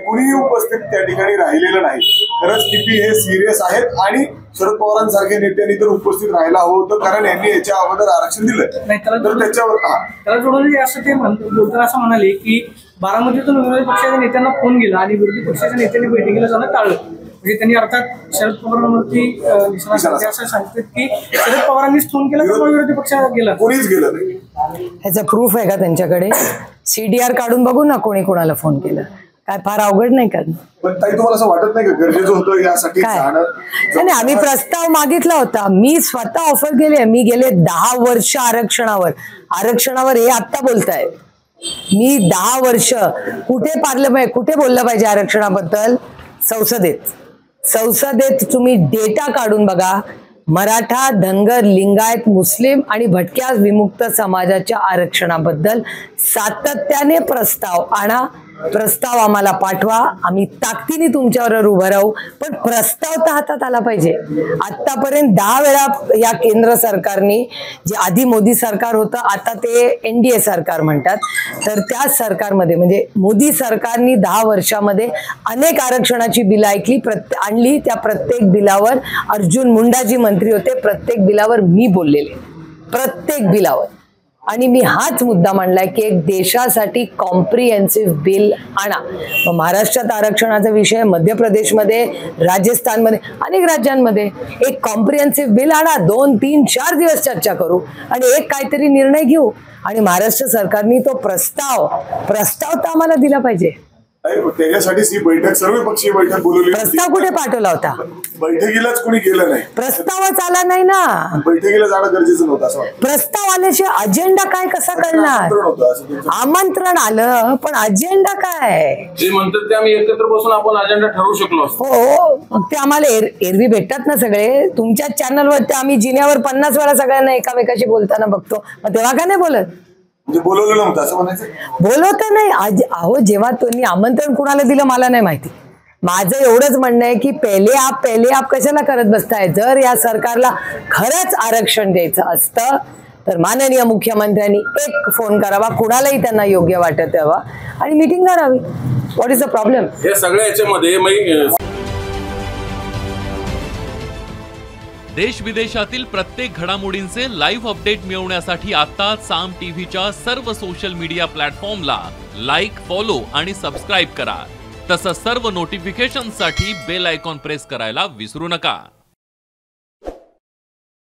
कुणीही उपस्थित त्या ठिकाणी राहिलेलं नाही। खरंच किती हे सिरियस आहेत आणि शरद पवारांसारख्या नेत्यांनी तर उपस्थित राहायला हवं होतं, कारण यांनी याच्या अगोदर आरक्षण दिलं तर त्याच्यावर त्याला जोडून असं ते बोलताना असं म्हणाले की बारामतीतून विरोधी पक्षाच्या नेत्यांना फोन गेला आणि विरोधी पक्षाच्या नेत्यांनी बैठकीला जाणं टाळलं। म्हणजे त्यांनी अर्थात शरद पवारांवरती निशाणा असं सांगतात की शरद पवारांनीच फोन केला तर विरोधी पक्षाला गेला, कोणीच गेलं नाही। ह्याचा प्रूफ आहे का त्यांच्याकडे? CDR काढून बघू ना कोणी कोणाला फोन केला, काय फार अवघड नाही का? पण ताई तुम्हाला असं वाटत नाही का गरजेचं होतं यासाठी जाणं? नाही, आम्ही प्रस्ताव मागितला होता, मी स्वतः ऑफर केली। मी गेले 10 वर्ष आरक्षणावर हे आत्ता बोलताय। मी 10 वर्ष कुठे पार्लमेंट कुठे बोललं पाहिजे आरक्षणाबद्दल? संसदेत तुम्ही डेटा काढून बघा। मराठा, धनगर, लिंगायत, मुस्लिम आणि भटक्या विमुक्त समाजाच्या आरक्षणाबद्दल सातत्याने प्रस्ताव आणा, प्रस्ताव आम्हाला पाठवा, आम्ही ताकदीने तुमच्यावर उभं राहू, पण प्रस्ताव तर हातात आला पाहिजे। आतापर्यंत 10 वेळा या केंद्र सरकारने, जे आधी मोदी सरकार होतं आता ते NDA सरकार म्हणतात, तर त्या सरकारमध्ये म्हणजे मोदी सरकारने 10 वर्षामध्ये अनेक आरक्षणाची बिलं आणली। त्या प्रत्येक बिलावर अर्जुन मुंडा जी मंत्री होते, प्रत्येक बिलावर मी बोललेले, प्रत्येक बिलावर। आणि मी हाच मुद्दा मांडलाय की एक देशासाठी कॉम्प्रिहेन्सिव्ह बिल आणा। महाराष्ट्रात आरक्षणाचा विषय, मध्य प्रदेशमध्ये, राजस्थानमध्ये, अनेक राज्यांमध्ये एक कॉम्प्रिहेन्सिव्ह बिल आणा। 2, 3, 4 दिवस चर्चा करू आणि एक काहीतरी निर्णय घेऊ। आणि महाराष्ट्र सरकारने तो प्रस्ताव तर आम्हाला दिला पाहिजे। त्याच्यासाठी ही बैठक, सर्वपक्षीय बैठक बोलवली। प्रस्ताव कुठे पाठवला होता? बैठकीलाच कोणी गेलं नाही, प्रस्तावच आला नाही ना। बैठकीला जाणं गरजेचं नव्हतं असं वाटतं। प्रस्ताव आल्याशिवाय अजेंडा काय कसा करणार? आमंत्रण आलं पण अजेंडा काय? जे म्हणतात ते आम्ही एकत्र बसून आपण अजेंडा ठरवू शकलो असतो। हो, मग ते आम्हाला एरवी भेटतात ना सगळे, तुमच्या चॅनलवर ते आम्ही जिन्यावर 50 वेळा सगळ्यांना एकामेकाशी बोलताना बघतो, मग तेव्हा का नाही बोलत? म्हणजे बोलवलं नव्हतं असं म्हणायचं? बोलवत नाही। अहो, जेव्हा तुम्ही आमंत्रण कुणाला दिलं मला नाही माहिती। माझं एवढंच म्हणणं आहे की पहिले आप कशाला करत बसताय? जर या सरकारला खरंच आरक्षण द्यायचं असतं तर माननीय मुख्यमंत्र्यांनी एक फोन करावा, कुणालाही त्यांना योग्य वाटत यावा आणि मीटिंग करावी। What is the problem? हे सगळ्या याच्यामध्ये देश विदेशातील प्रत्येक घडामोडींचे लाईव्ह अपडेट मिळवण्यासाठी आता साम टीव्हीच्या सर्व सोशल मीडिया प्लॅटफॉर्मला लाईक, फॉलो आणि सबस्क्राईब करा। तसंच सर्व नोटिफिकेशनसाठी बेल आयकॉन प्रेस करायला विसरू नका।